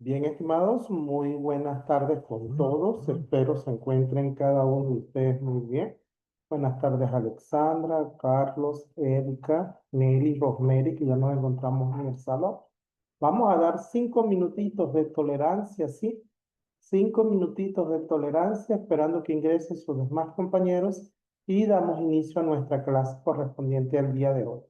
Bien, estimados, muy buenas tardes con todos. Espero se encuentren cada uno de ustedes muy bien. Buenas tardes, Alexandra, Carlos, Erika, Nelly, Rosemary, que ya nos encontramos en el salón. Vamos a dar 5 minutitos de tolerancia, ¿sí? 5 minutitos de tolerancia, esperando que ingresen sus demás compañeros y damos inicio a nuestra clase correspondiente al día de hoy.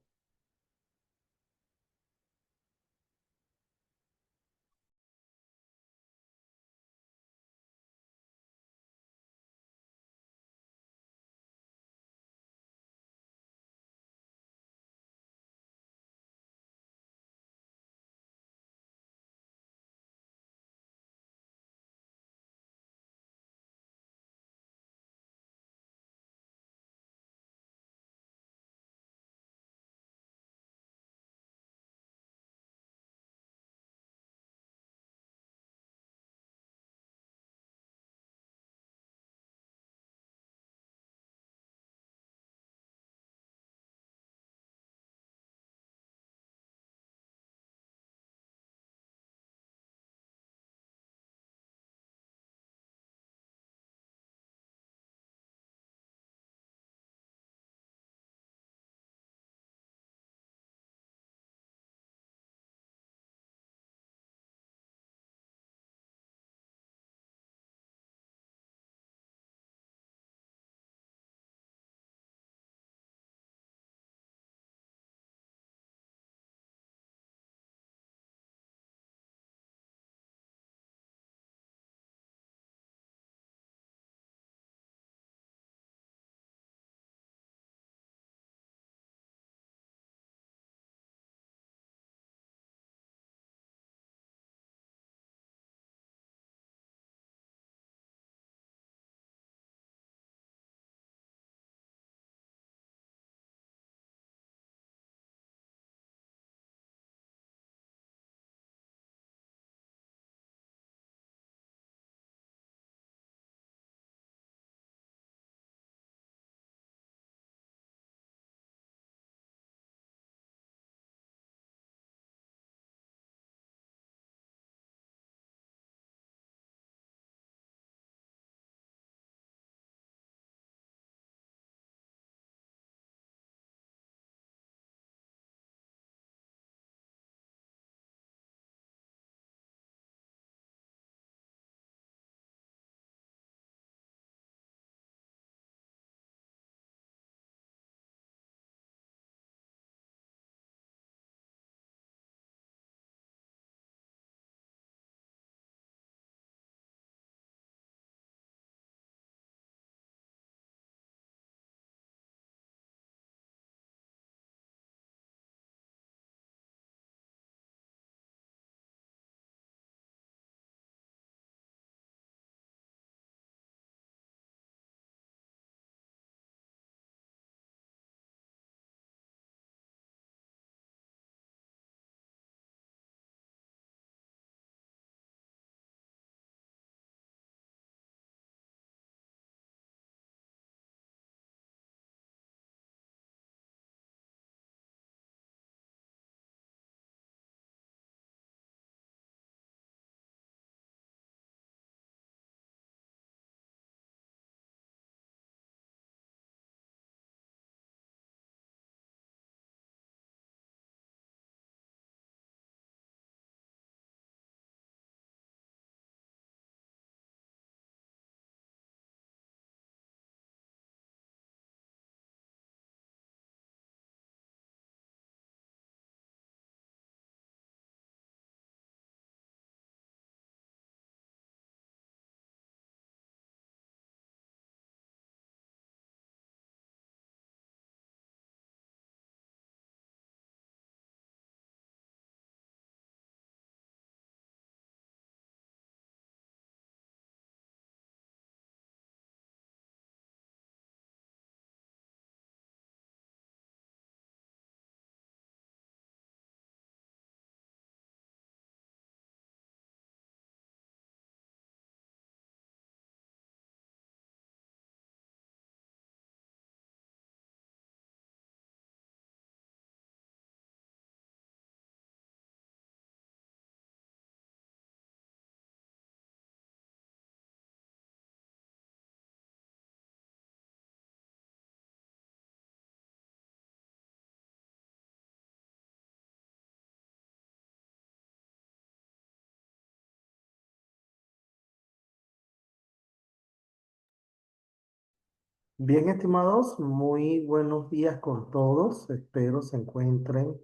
Bien, estimados, muy buenos días con todos. Espero se encuentren,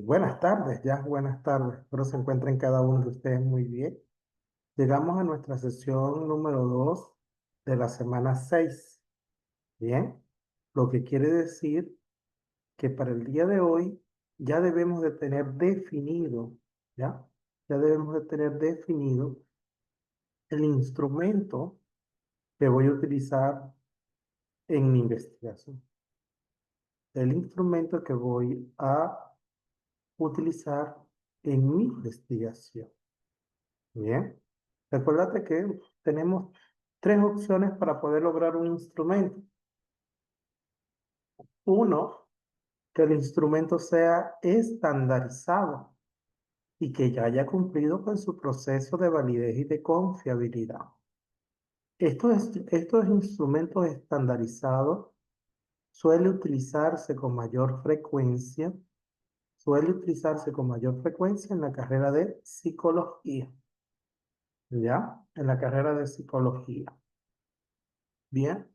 buenas tardes, ya, buenas tardes. Espero se encuentren cada uno de ustedes muy bien. Llegamos a nuestra sesión número 2 de la semana 6. Bien, lo que quiere decir que para el día de hoy ya debemos de tener definido, ¿ya? Ya debemos de tener definido el instrumento que voy a utilizar en mi investigación. El instrumento que voy a utilizar en mi investigación. Bien, recuérdate que tenemos tres opciones para poder lograr un instrumento. Uno, que el instrumento sea estandarizado y que ya haya cumplido con su proceso de validez y de confiabilidad. Estos instrumentos estandarizados suele utilizarse con mayor frecuencia, suele utilizarse con mayor frecuencia en la carrera de psicología. ¿Ya? En la carrera de psicología. Bien.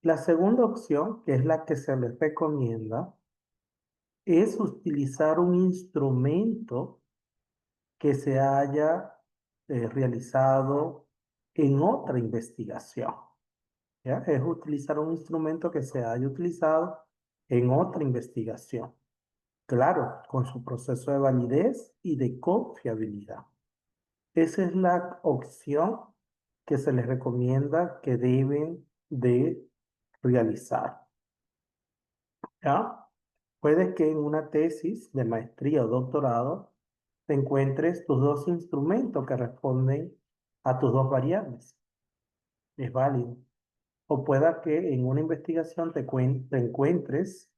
La segunda opción, que es la que se les recomienda, es utilizar un instrumento que se haya realizado en otra investigación. ¿Ya? Es utilizar un instrumento que se haya utilizado en otra investigación. Claro, con su proceso de validez y de confiabilidad. Esa es la opción que se les recomienda que deben de realizar. ¿Ya? Puede que en una tesis de maestría o doctorado te encuentres tus dos instrumentos que responden a tus dos variables. Es válido. O pueda que en una investigación te encuentres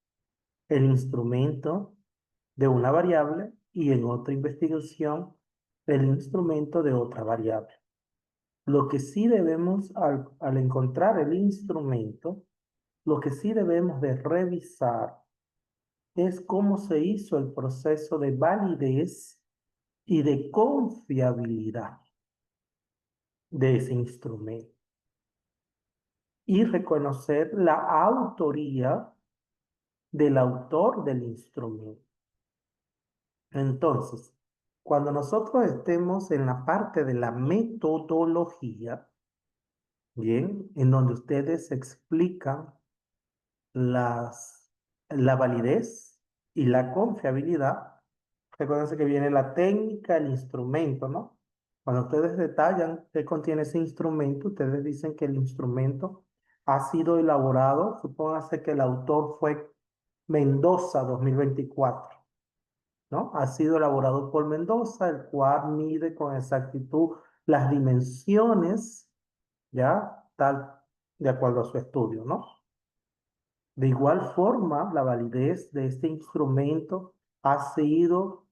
el instrumento de una variable y en otra investigación el instrumento de otra variable. Lo que sí debemos, al encontrar el instrumento, lo que sí debemos de revisar es cómo se hizo el proceso de validez y de confiabilidad de ese instrumento y reconocer la autoría del autor del instrumento. Entonces, cuando nosotros estemos en la parte de la metodología, bien, en donde ustedes explican la validez y la confiabilidad, recuerden que viene la técnica, el instrumento, ¿no? Cuando ustedes detallan qué contiene ese instrumento, ustedes dicen que el instrumento ha sido elaborado, supóngase que el autor fue Mendoza 2024, ¿no? Ha sido elaborado por Mendoza, el cual mide con exactitud las dimensiones, ¿ya? Tal, de acuerdo a su estudio, ¿no? De igual forma, la validez de este instrumento ha sido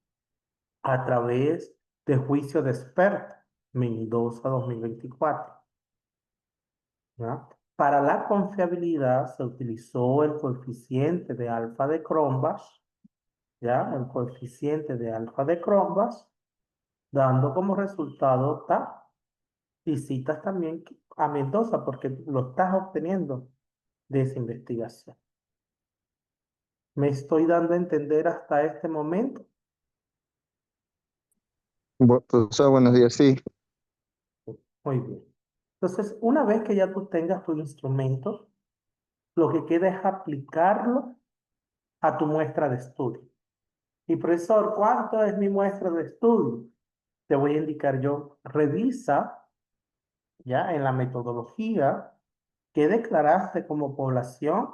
a través de juicio de experto, Mendoza 2024. ¿Ya? Para la confiabilidad se utilizó el coeficiente de alfa de Cronbach, ¿ya? El coeficiente de alfa de Cronbach, dando como resultado T. Y citas también a Mendoza porque lo estás obteniendo de esa investigación. ¿Me estoy dando a entender hasta este momento? Profesor, buenos días. Sí, Muy bien. Entonces, una vez que ya tú tengas tu instrumento, lo que queda es aplicarlo a tu muestra de estudio. Y profesor, ¿cuánto es mi muestra de estudio? Te voy a indicar yo. Revisa ya en la metodología qué declaraste como población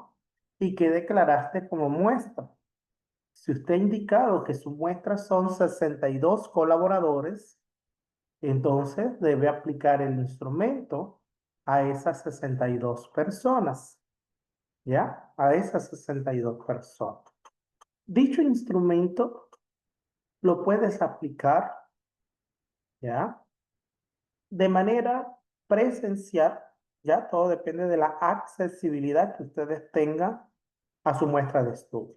y qué declaraste como muestra. Si usted ha indicado que su muestra son 62 colaboradores, entonces debe aplicar el instrumento a esas 62 personas, ¿ya? A esas 62 personas. Dicho instrumento lo puedes aplicar, ¿ya? De manera presencial, ¿ya? Todo depende de la accesibilidad que ustedes tengan a su muestra de estudio,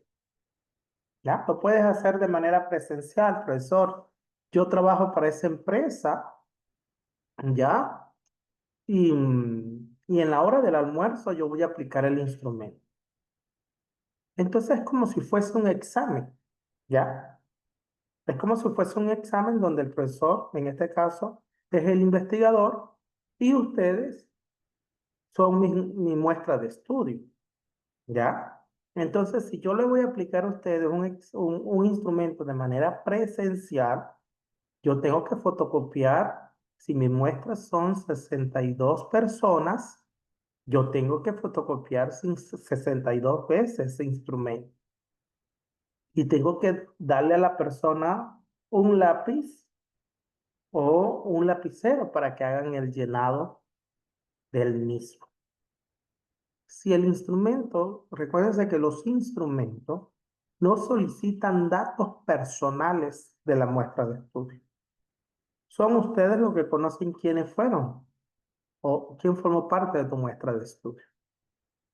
¿ya? Lo puedes hacer de manera presencial, profesor. Yo trabajo para esa empresa, ¿ya? Y y en la hora del almuerzo yo voy a aplicar el instrumento. Entonces es como si fuese un examen, ¿ya? Es como si fuese un examen donde el profesor, en este caso, es el investigador y ustedes son mi muestra de estudio, ¿ya? Entonces, si yo le voy a aplicar a ustedes un instrumento de manera presencial, yo tengo que fotocopiar, si mis muestras son 62 personas, yo tengo que fotocopiar 62 veces ese instrumento. Y tengo que darle a la persona un lápiz o un lapicero para que hagan el llenado del mismo. Si el instrumento, recuérdense que los instrumentos no solicitan datos personales de la muestra de estudio. Son ustedes los que conocen quiénes fueron o quién formó parte de tu muestra de estudio,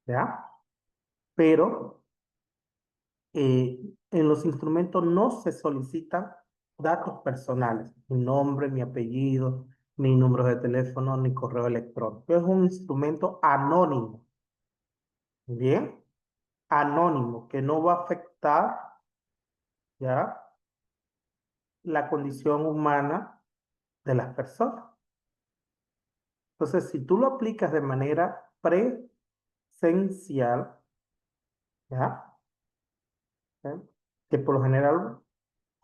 ¿ya? Pero en los instrumentos no se solicitan datos personales, mi nombre, mi apellido, ni número de teléfono, ni correo electrónico. Es un instrumento anónimo, ¿bien? Anónimo, que no va a afectar, ¿ya? La condición humana de las personas. Entonces, si tú lo aplicas de manera presencial, ¿ya? ¿Eh? Que por lo general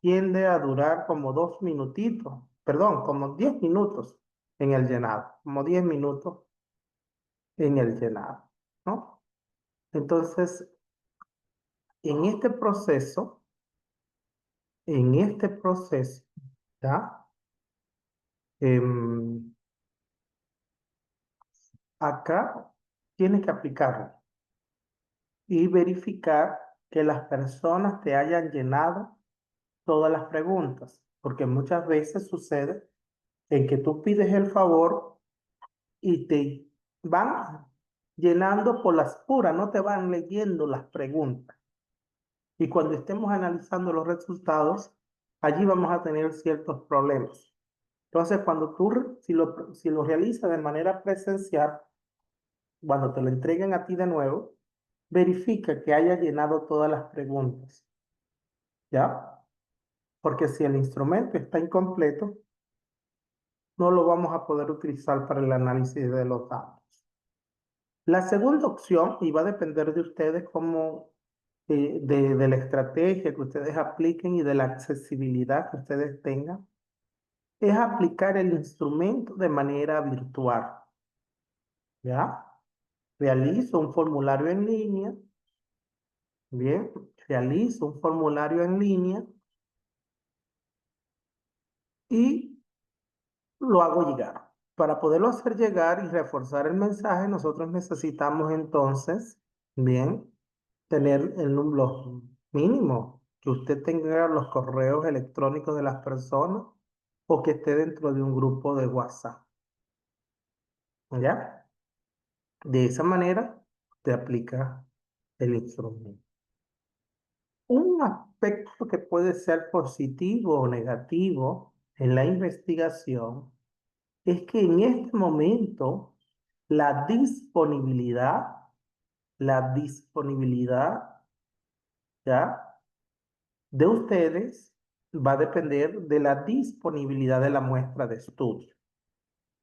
tiende a durar como 2 minutitos, perdón, como 10 minutos en el llenado, como 10 minutos en el llenado, ¿no? Entonces, en este proceso, en este proceso, ¿ya? Em, acá tienes que aplicarlo y verificar que las personas te hayan llenado todas las preguntas, porque muchas veces sucede en que tú pides el favor y te van llenando por las puras, no te van leyendo las preguntas. Y cuando estemos analizando los resultados, allí vamos a tener ciertos problemas. Entonces, cuando tú, si lo realizas de manera presencial, cuando te lo entreguen a ti de nuevo, verifica que haya llenado todas las preguntas, ¿ya? Porque si el instrumento está incompleto, no lo vamos a poder utilizar para el análisis de los datos. La segunda opción, y va a depender de ustedes cómo, de la estrategia que ustedes apliquen y de la accesibilidad que ustedes tengan, es aplicar el instrumento de manera virtual, ¿ya? Realizo un formulario en línea, bien, realizo un formulario en línea y lo hago llegar. Para poderlo hacer llegar y reforzar el mensaje, nosotros necesitamos entonces, bien, tener el número mínimo, que usted tenga los correos electrónicos de las personas o que esté dentro de un grupo de WhatsApp, ¿ya? De esa manera, te aplica el instrumento. Un aspecto que puede ser positivo o negativo en la investigación es que en este momento la disponibilidad, la disponibilidad, ¿ya? De ustedes va a depender de la disponibilidad de la muestra de estudio,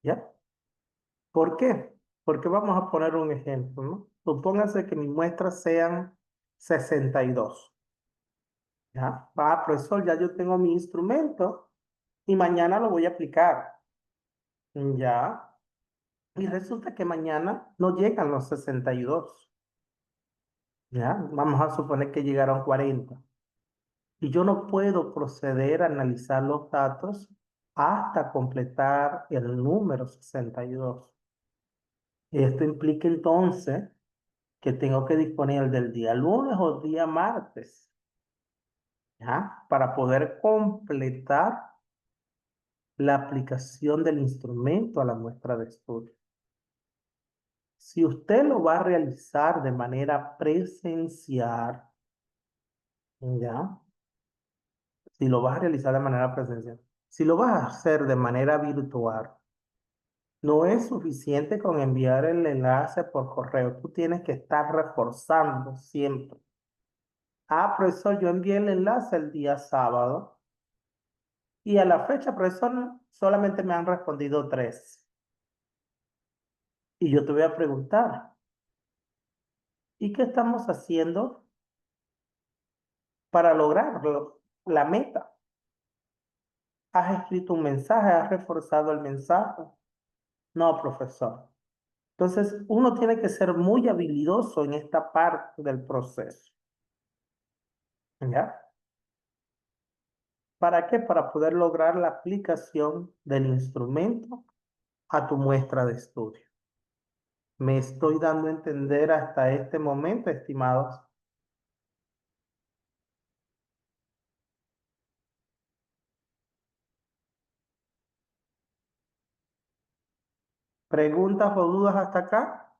¿ya? ¿Por qué? Porque vamos a poner un ejemplo, ¿no? Supóngase que mis muestras sean 62, ¿ya? Ah, profesor, ya yo tengo mi instrumento y mañana lo voy a aplicar, ¿ya? Y resulta que mañana no llegan los 62, ¿ya? Vamos a suponer que llegaron 40. Y yo no puedo proceder a analizar los datos hasta completar el número 62. Esto implica entonces que tengo que disponer del día lunes o día martes, ¿ya? Para poder completar la aplicación del instrumento a la muestra de estudio. Si usted lo va a realizar de manera presencial, ¿ya? Si lo vas a realizar de manera presencial. Si lo vas a hacer de manera virtual, No es suficiente con enviar el enlace por correo. Tú tienes que estar reforzando siempre. Ah, profesor, yo envié el enlace el día sábado y a la fecha, profesor, solamente me han respondido 3. Y yo te voy a preguntar, ¿y qué estamos haciendo para lograrlo? La meta. ¿Has escrito un mensaje? ¿Has reforzado el mensaje? No, profesor. Entonces, uno tiene que ser muy habilidoso en esta parte del proceso. ¿Ya? ¿Para qué? Para poder lograr la aplicación del instrumento a tu muestra de estudio. ¿Me estoy dando a entender hasta este momento, estimados? ¿Preguntas o dudas hasta acá?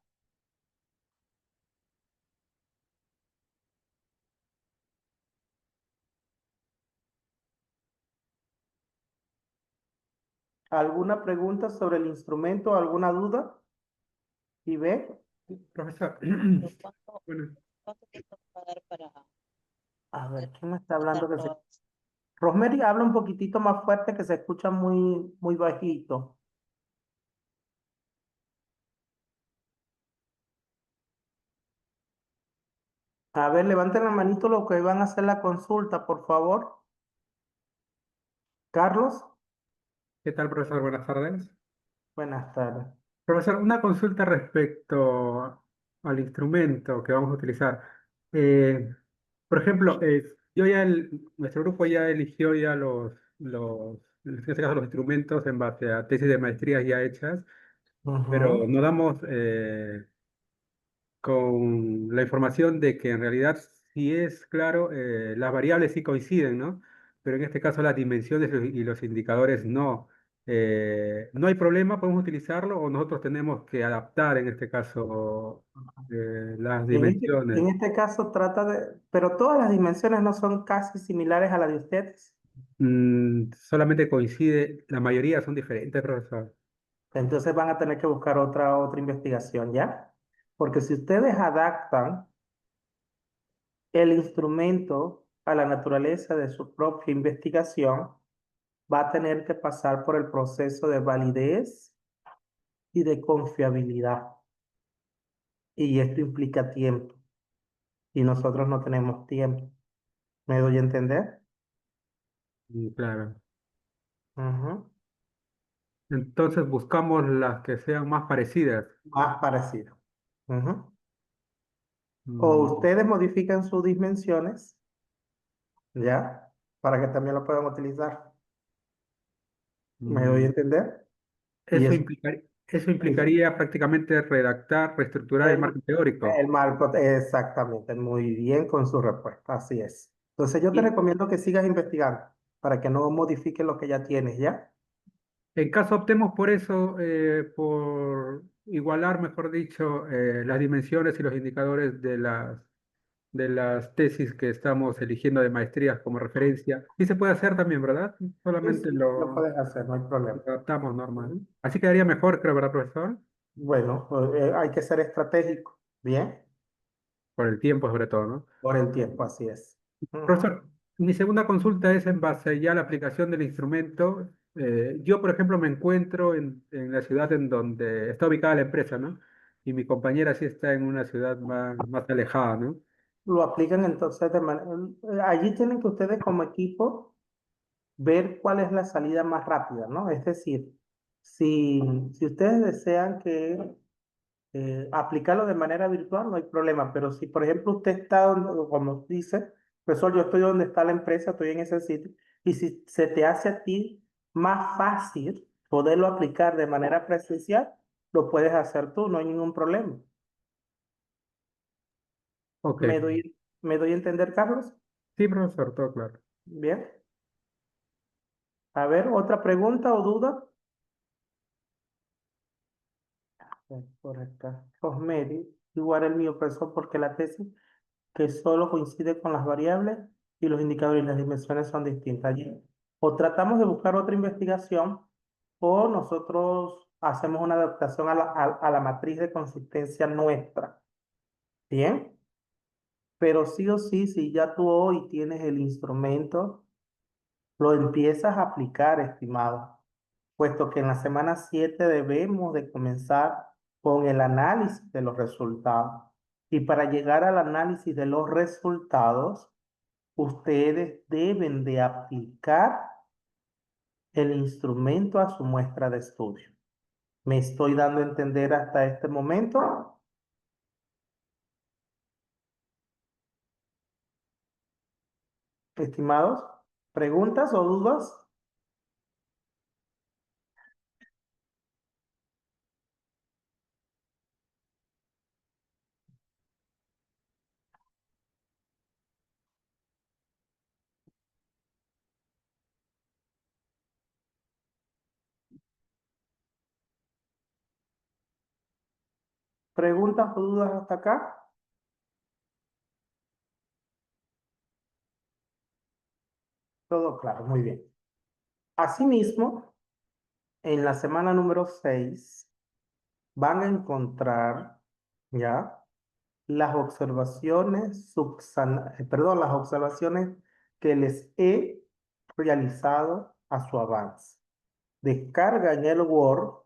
¿Alguna pregunta sobre el instrumento? ¿Alguna duda? ¿Y ve? Profesor, ¿Pero cuánto, bueno, cuánto tiempo va a dar para A ver, poder ¿quién me está dar hablando? todas? Rosemary, habla un poquitito más fuerte que se escucha muy, muy bajito. A ver, levanten la manito los que van a hacer la consulta, por favor. Carlos, ¿qué tal, profesor? Buenas tardes. buenas tardes. Profesor, una consulta respecto al instrumento que vamos a utilizar. Eh, por ejemplo, nuestro grupo ya eligió ya en este caso, los instrumentos en base a tesis de maestrías ya hechas, pero Ujú. no damos con la información de que en realidad sí es claro, las variables sí coinciden, ¿no? Pero en este caso las dimensiones y los indicadores no. No hay problema, podemos utilizarlo o nosotros tenemos que adaptar en este caso las En dimensiones. este caso trata de, pero todas las dimensiones no son casi similares a las de ustedes. Solamente coincide, la mayoría son diferentes, profesor. Entonces van a tener que buscar otra investigación, ¿ya? Porque si ustedes adaptan el instrumento a la naturaleza de su propia investigación, va a tener que pasar por el proceso de validez y de confiabilidad. Y esto implica tiempo. Y nosotros no tenemos tiempo. ¿Me doy a entender? Claro. Ujú. Entonces buscamos las que sean más parecidas. Más parecido. Ujú. O Mm, ustedes modifican sus dimensiones, ¿ya? Para que también lo puedan utilizar. ¿Me doy a mm. entender? Y eso, Eso eso, implicaría prácticamente redactar, reestructurar el el, marco teórico. el marco, exactamente, muy bien con su respuesta, así es. Entonces yo te Y recomiendo que sigas investigando para que no modifiques lo que ya tienes, ¿ya? en caso optemos por eso, por igualar, mejor dicho, las dimensiones y los indicadores de las tesis que estamos eligiendo de maestrías como referencia. Y se puede hacer también, ¿verdad? Sí, Solamente sí, lo puedes hacer, no hay lo problema. adaptamos normal. Ujú. Así quedaría mejor, creo, ¿verdad, profesor? Bueno, hay que ser estratégico, ¿bien? Por el tiempo, sobre todo, ¿no? Por el tiempo, así es. Ujú. Profesor, mi segunda consulta es en base ya a la aplicación del instrumento. Yo, por ejemplo, me encuentro en la ciudad en donde está ubicada la empresa, ¿no? Y mi compañera sí está en una ciudad más alejada, ¿no? Lo aplican entonces de manera... Allí tienen que ustedes como equipo ver cuál es la salida más rápida, ¿no? Es decir, si ustedes desean que aplicarlo de manera virtual, no hay problema, pero si por ejemplo usted está, como dice, profesor, yo estoy donde está la empresa, estoy en ese sitio, y si se te hace a ti más fácil poderlo aplicar de manera presencial, lo puedes hacer tú, no hay ningún problema. Ok. ¿Me doy a entender, Carlos? Sí, profesor, todo claro. Bien. A ver, ¿otra pregunta o duda? Por acá. Osmeri, igual el mío, profesor, porque la tesis que solo coincide con las variables y los indicadores y las dimensiones son distintas allí. O tratamos de buscar otra investigación o nosotros hacemos una adaptación a la matriz de consistencia nuestra. Bien, pero sí o sí, si ya tú hoy tienes el instrumento, lo empiezas a aplicar, estimado, puesto que en la semana 7 debemos de comenzar con el análisis de los resultados. Y para llegar al análisis de los resultados, ustedes deben de aplicar el instrumento a su muestra de estudio. ¿Me estoy dando a entender hasta este momento? Estimados, ¿preguntas o dudas? ¿Preguntas o dudas hasta acá? Todo claro, muy bien. Asimismo, en la semana número 6 van a encontrar ya las observaciones las observaciones que les he realizado a su avance. Descargan el Word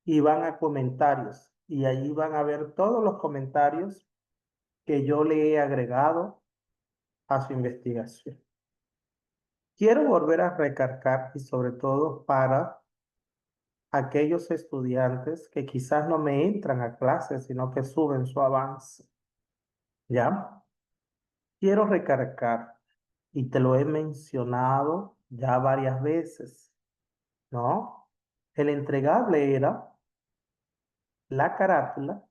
y van a comentarios y allí van a ver todos los comentarios que yo le he agregado a su investigación. Quiero volver a recargar y sobre todo para aquellos estudiantes que quizás no me entran a clases, sino que suben su avance. ¿Ya? Quiero recargar, y te lo he mencionado ya varias veces, ¿no? El entregable era la carátula,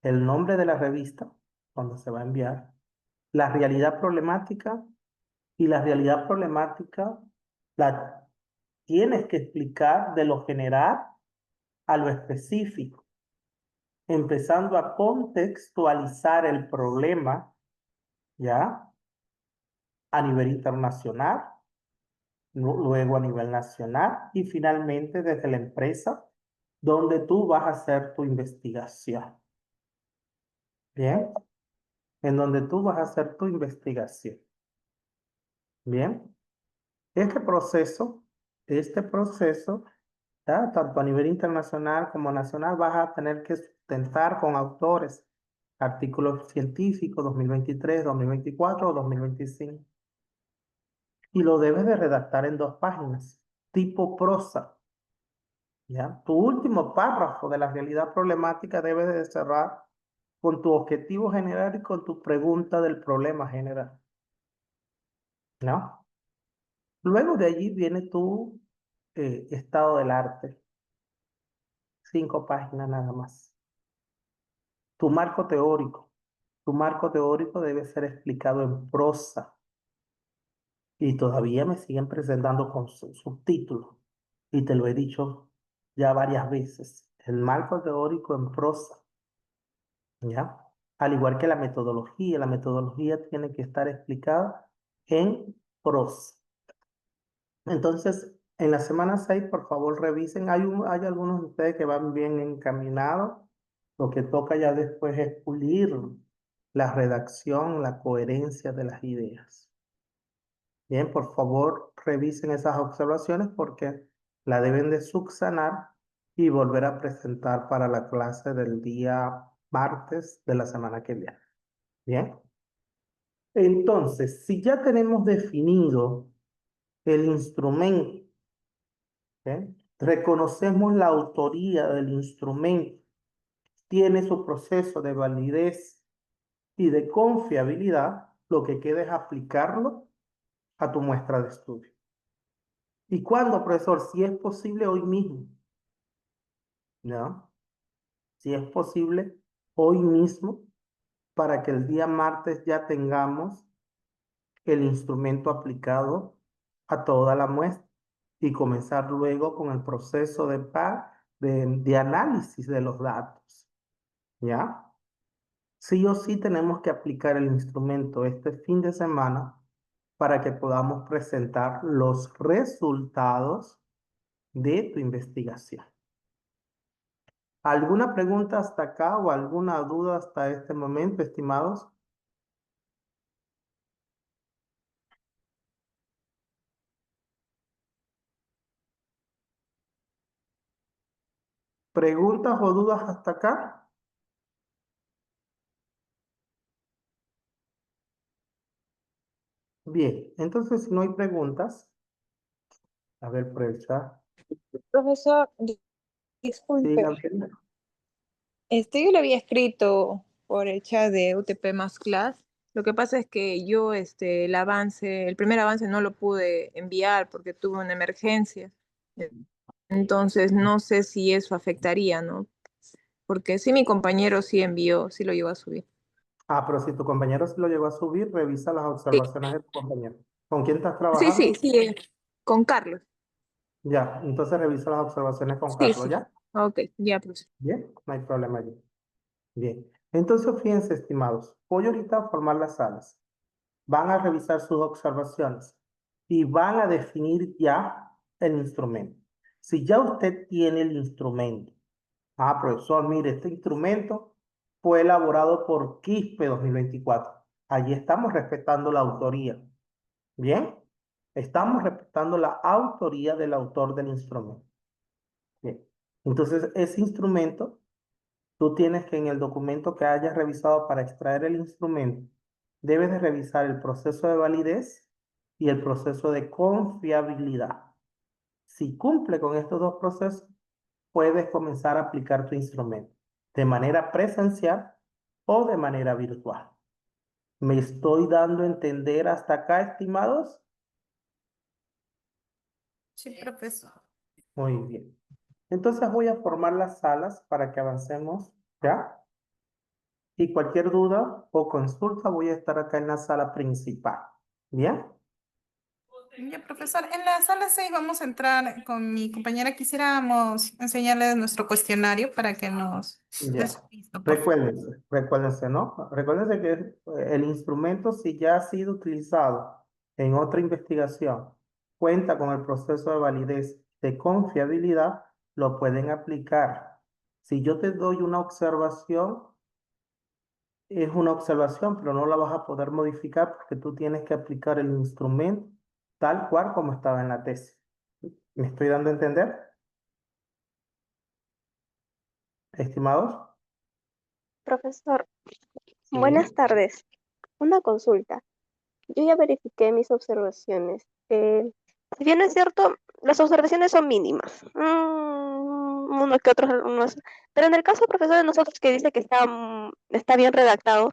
el nombre de la revista, cuando se va a enviar, la realidad problemática, y la realidad problemática la tienes que explicar de lo general a lo específico, empezando a contextualizar el problema, ¿ya? A nivel internacional, luego a nivel nacional y finalmente desde la empresa donde tú vas a hacer tu investigación. Bien, en donde tú vas a hacer tu investigación. Bien, este proceso, ¿ya? Tanto a nivel internacional como nacional, vas a tener que sustentar con autores, artículos científicos 2023, 2024 o 2025. Y lo debes de redactar en 2 páginas, tipo prosa. ¿Ya? Tu último párrafo de la realidad problemática debe de cerrar con tu objetivo general y con tu pregunta del problema general. ¿No? Luego de allí viene tu estado del arte. 5 páginas nada más. Tu marco teórico. Tu marco teórico debe ser explicado en prosa. Y todavía me siguen presentando con subtítulos. Y te lo he dicho ya varias veces. El marco teórico en prosa. ¿Ya? Al igual que la metodología tiene que estar explicada en prosa. Entonces, en la semana 6 por favor, revisen. Hay algunos de ustedes que van bien encaminados. Lo que toca ya después es pulir la redacción, la coherencia de las ideas. Bien, por favor, revisen esas observaciones porque la deben de subsanar y volver a presentar para la clase del día martes de la semana que viene. Bien. Entonces, si ya tenemos definido el instrumento, ¿ok? Reconocemos la autoría del instrumento, tiene su proceso de validez y de confiabilidad, lo que queda es aplicarlo a tu muestra de estudio. ¿Y cuándo, profesor? Si es posible, hoy mismo. ¿No? Si es posible, hoy mismo, para que el día martes ya tengamos el instrumento aplicado a toda la muestra y comenzar luego con el proceso de análisis de los datos. ¿Ya? Sí o sí tenemos que aplicar el instrumento este fin de semana para que podamos presentar los resultados de tu investigación. ¿Alguna pregunta hasta acá o alguna duda hasta este momento, estimados? ¿Preguntas o dudas hasta acá? Bien, entonces si no hay preguntas, a ver por el chat. Profesor, disculpe, Díganme. yo le había escrito por el chat de UTP más class. Lo que pasa es que yo el primer avance no lo pude enviar porque tuve una emergencia. Entonces no sé si eso afectaría, ¿no? Porque sí, mi compañero sí envió, sí lo llegó a subir. Ah, pero si tu compañero se lo llegó a subir, revisa las Sí, observaciones de tu compañero. ¿Con quién estás sí, trabajando? sí, sí, con Carlos. Ya, entonces revisa las observaciones con Sí, Carlos, sí. ¿ya? Ok, ya, profesor. Bien, no hay problema allí. Bien, entonces fíjense, estimados, voy ahorita a formar las salas. Van a revisar sus observaciones y van a definir ya el instrumento. Si ya usted tiene el instrumento, profesor, mire, este instrumento fue elaborado por Quispe 2024. Allí estamos respetando la autoría. Bien, estamos respetando la autoría del autor del instrumento. Bien, entonces ese instrumento, tú tienes que en el documento que hayas revisado para extraer el instrumento, debes de revisar el proceso de validez y el proceso de confiabilidad. Si cumple con estos dos procesos, puedes comenzar a aplicar tu instrumento de manera presencial o de manera virtual. ¿Me estoy dando a entender hasta acá, estimados? Sí, profesor. Muy bien. Entonces voy a formar las salas para que avancemos, ¿ya? Y cualquier duda o consulta voy a estar acá en la sala principal, ¿bien? Ya, profesor, en la sala 6 vamos a entrar con mi compañera. Quisiéramos enseñarles nuestro cuestionario para que nos Ya. des listo, por favor. Recuérdense, ¿no? Recuérdense que el instrumento, si ya ha sido utilizado en otra investigación, cuenta con el proceso de validez de confiabilidad, lo pueden aplicar. Si yo te doy una observación, es una observación, pero no la vas a poder modificar porque tú tienes que aplicar el instrumento tal cual como estaba en la tesis. ¿Me estoy dando a entender, estimados? Profesor, buenas Sí. tardes. Una consulta. Yo ya verifiqué mis observaciones. Si bien es cierto, las observaciones son mínimas. Unos que otros, pero en el caso, profesor, de nosotros que dice que está bien redactado,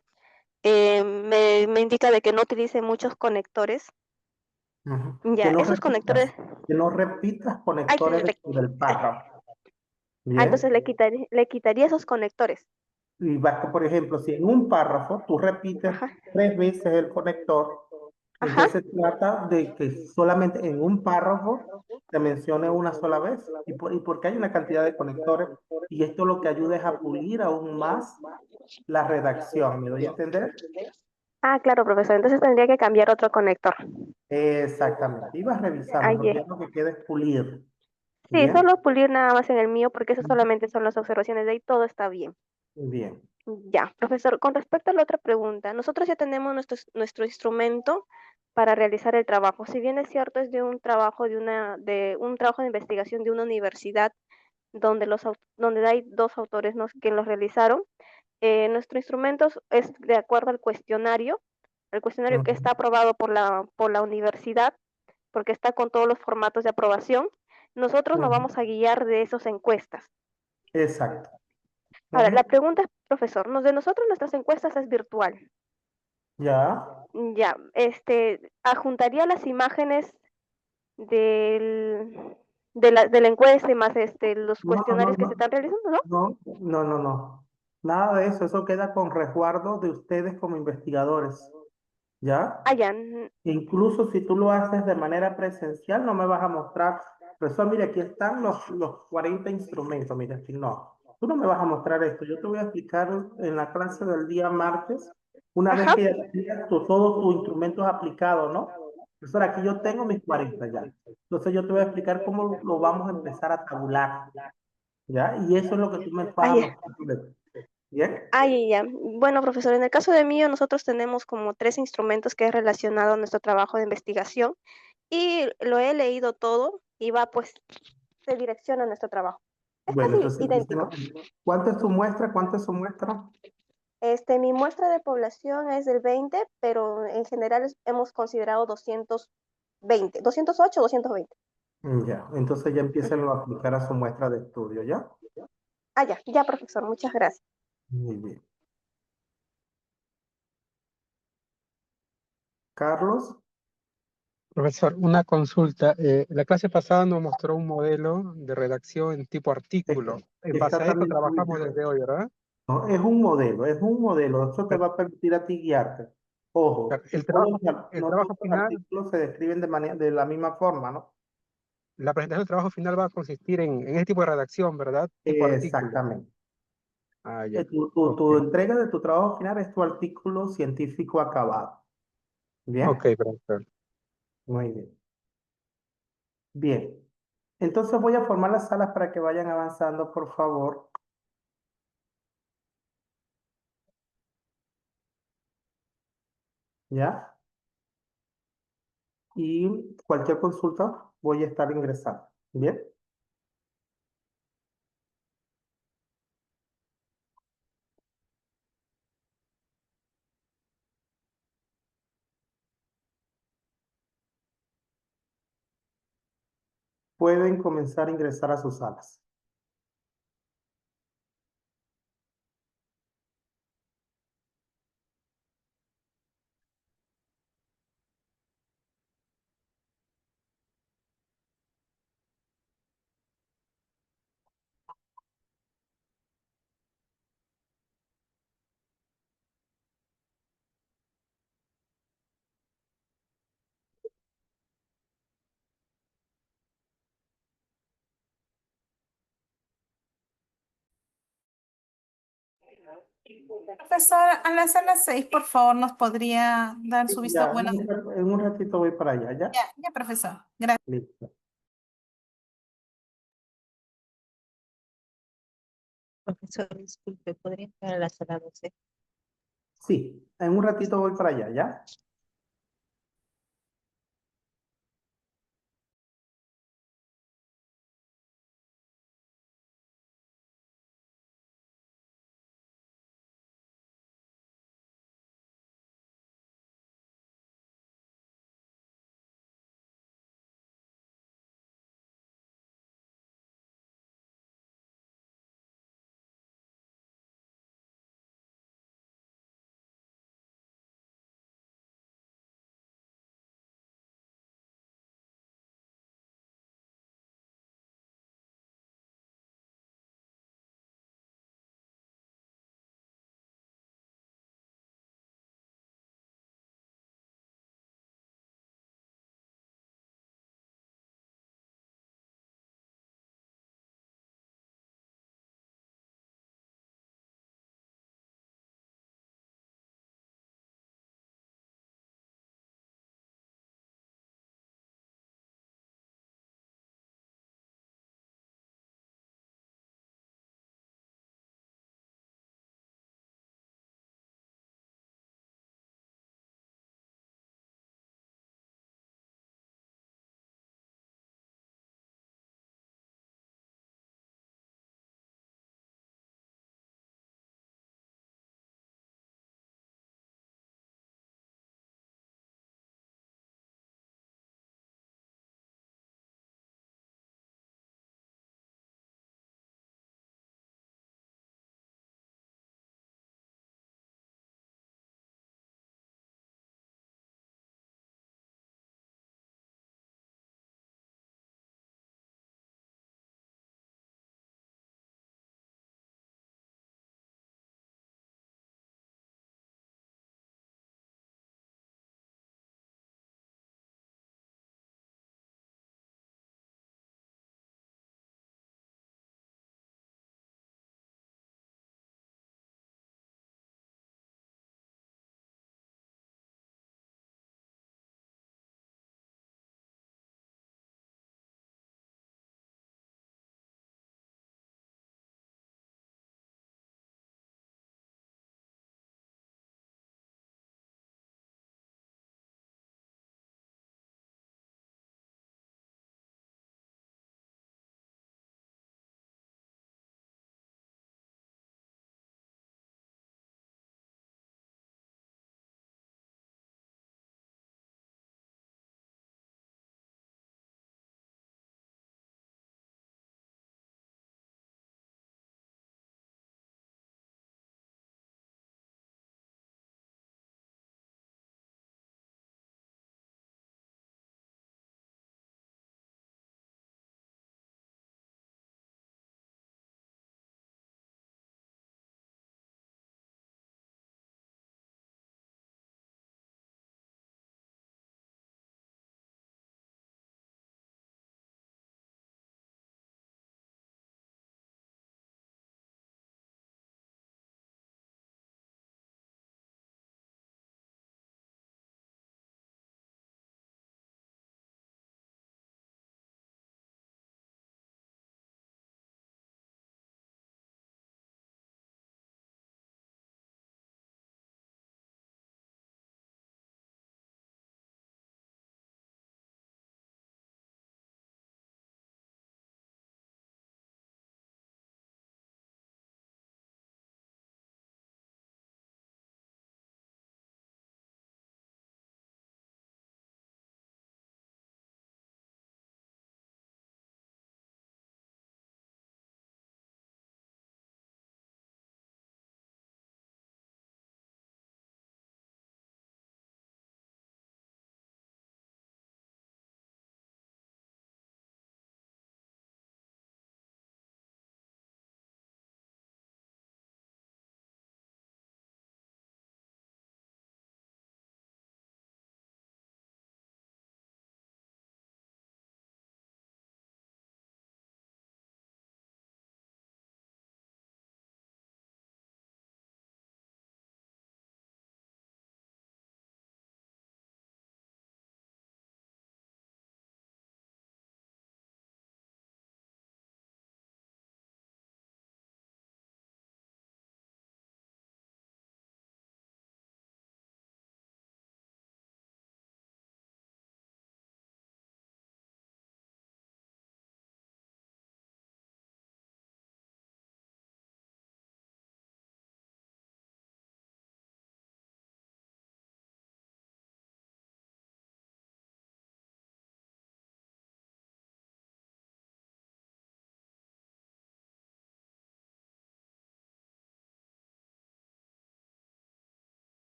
me indica de que no utilice muchos conectores. Ujú. Ya, esos conectores. Que no repitas Ay, conectores del párrafo. entonces Bien. le quitaría esos conectores. Y basta, por ejemplo, si en un párrafo tú repites Ajá, 3 veces el conector, ajá. entonces trata de que solamente en un párrafo se mencione una sola vez. Y porque hay una cantidad de conectores, y esto lo que ayuda es a pulir aún más la redacción. ¿Me doy a entender? Ah, claro, profesor. Entonces tendría que cambiar otro conector. Exactamente. Ibas revisando, Ay, porque ya lo que queda es pulir. sí, ¿Bien? solo pulir nada más en el mío, porque eso solamente son las observaciones, de ahí todo está bien. Bien. Ya, profesor, con respecto a la otra pregunta, nosotros ya tenemos nuestro instrumento para realizar el trabajo. Si bien es cierto, es de un trabajo de un trabajo de investigación de una universidad donde donde hay dos autores que los realizaron, nuestro instrumento es de acuerdo al cuestionario, el cuestionario que Ujú. está aprobado por la universidad, porque está con todos los formatos de aprobación. Nosotros nos Ujú. vamos a guiar de esas encuestas. Exacto. Ahora, la Ujú. pregunta es, profesor, de nosotros nuestras encuestas es virtual. Ya. Ya, adjuntaría las imágenes del, de la encuesta y más los No, no, no, cuestionarios que se no. están realizando, ¿no? No, no, no, no. Nada de eso. Eso queda con resguardo de ustedes como investigadores. ¿Ya? Ah, ya, Incluso si tú lo haces de manera presencial, no me vas a mostrar, profesor, mire, aquí están los 40 instrumentos, mire, aquí no. Tú no me vas a mostrar esto. Yo te voy a explicar en la clase del día martes, una vez ajá, que ya tengas todos tus instrumentos aplicados, ¿no? Profesor, aquí yo tengo mis 40 ya. Entonces yo te voy a explicar cómo lo vamos a empezar a tabular, ¿ya? Y eso es lo que tú me vas Ah, a ya. mostrar. ¿Bien? Ah, ya, ya. Bueno, profesor, en el caso de mí, nosotros tenemos como 3 instrumentos que es relacionado a nuestro trabajo de investigación y lo he leído todo y va, pues, se direcciona a nuestro trabajo. Es Bueno, casi entonces, idéntico. ¿cuánto es su muestra? ¿Cuánto es su muestra? Mi muestra de población es del 20, pero en general hemos considerado 220, 208, 220. Ya, entonces ya empiecen a aplicar a su muestra de estudio, ¿ya? Ah, ya, ya, profesor, muchas gracias. Muy bien. Carlos, Profesor, una consulta. La clase pasada nos mostró un modelo de redacción en tipo artículo. En base está a esto también trabajamos desde hoy, ¿verdad? no, es un modelo, es un modelo. Eso te Pero, va a permitir a ti guiarte. Ojo, el no trabajo todos los final, artículos se describen de la misma forma, ¿no? la presentación del trabajo final va a consistir en ese tipo de redacción, ¿verdad? Tipo artículo. Exactamente. Ah, ya. Tu Ok, entrega de tu trabajo final es tu artículo científico acabado. ok, ¿Bien? profesor. Muy bien. Bien. Entonces voy a formar las salas para que vayan avanzando, por favor. ¿Ya? Y cualquier consulta voy a estar ingresando. ¿Bien? Pueden comenzar a ingresar a sus salas. Profesor, a la sala 6, por favor, nos podría dar su visto Ya, bueno. en un ratito voy para allá, ¿ya? Ya, ya, profesor. Gracias. Listo. Profesor, disculpe, ¿podría entrar a la sala 12? Sí, en un ratito voy para allá, ¿ya?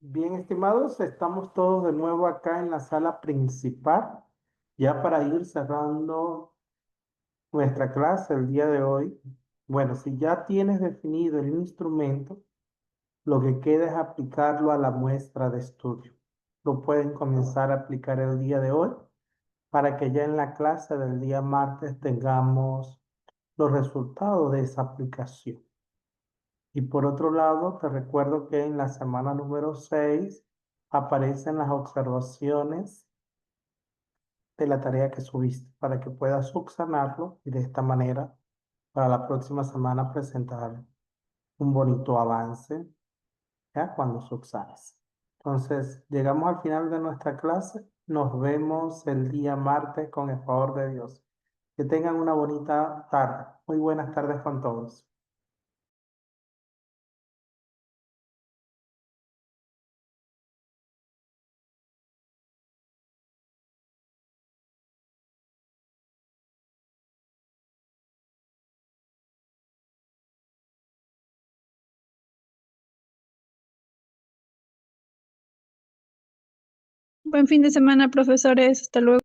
Bien, estimados, estamos todos de nuevo acá en la sala principal, ya para ir cerrando nuestra clase el día de hoy. Bueno, si ya tienes definido el instrumento, lo que queda es aplicarlo a la muestra de estudio. Lo pueden comenzar a aplicar el día de hoy para que ya en la clase del día martes tengamos los resultados de esa aplicación. Y por otro lado, te recuerdo que en la semana número 6 aparecen las observaciones de la tarea que subiste para que puedas subsanarlo y de esta manera para la próxima semana presentar un bonito avance, ¿ya? Cuando subsanes. Entonces, llegamos al final de nuestra clase. Nos vemos el día martes con el favor de Dios. Que tengan una bonita tarde. Muy buenas tardes con todos. Buen fin de semana, profesores. Hasta luego.